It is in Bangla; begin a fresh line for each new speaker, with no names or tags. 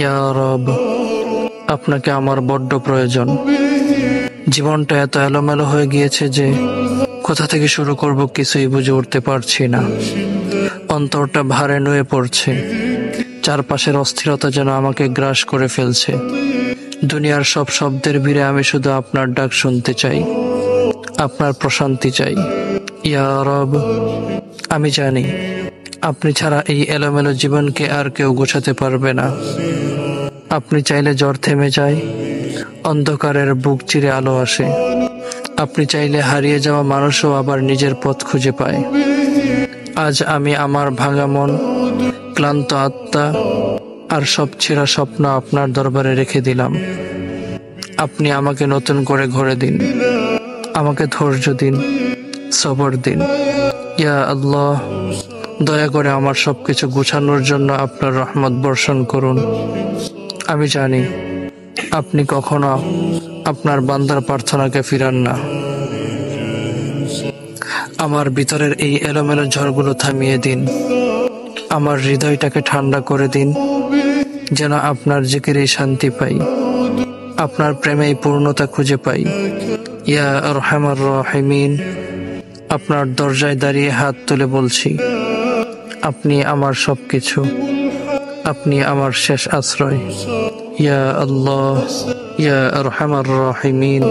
ইয়া রব, আপনাকে আমার বড্ড প্রয়োজন। জীবনটা এত এলোমেলো হয়ে গিয়েছে যে কোথা থেকে শুরু করব কিছুই বুঝে উঠতে পারছি না। অন্তরটা ভারে নুয়ে পড়ছে। চারপাশের অস্থিরতা যেন আমাকে গ্রাস করে ফেলছে। দুনিয়ার সব শব্দের ভিড়ে আমি শুধু আপনার ডাক শুনতে চাই, আপনার প্রশান্তি চাই। ইয়া রব, আমি জানি আপনি ছাড়া এই এলোমেলো জীবনকে আর কেউ গোছাতে পারবে না। আপনি চাইলে ঝড় থেমে যায়, অন্ধকারের বুক চিরে আলো আসে। আপনি চাইলে হারিয়ে যাওয়া মানুষও আবার নিজের পথ খুঁজে পায়। আজ আমি আমার ভাঙা মন, ক্লান্ত আত্মা আর সব ছেঁড়া স্বপ্ন আপনার দরবারে রেখে দিলাম। আপনি আমাকে নতুন করে গড়ে দিন, আমাকে ধৈর্য দিন, সবর দিন। ইয়া আল্লাহ, দয়া করে আমার সবকিছু গুছানোর জন্য আপনার রহমত বর্ষণ করুন। আমি জানি আপনি কখনো আপনার বান্দার প্রার্থনাকে ফিরান না। আমার ভিতরের এই এলোমেলো ঝড়গুলো থামিয়ে দিন, আমার হৃদয়টাকে ঠান্ডা করে দিন, যেন আপনার জিকিরেই শান্তি পাই, আপনার প্রেমেই পূর্ণতা খুঁজে পাই। ইয়া আরহামার রাহিমিন, আপনার দরজায় দাঁড়িয়ে হাত তুলে বলছি, আপনি আমার সবকিছু, আপনি আমার শেষ আশ্রয়। ইয়া আল্লাহ, ইয়া আরহামার রাহিমিন।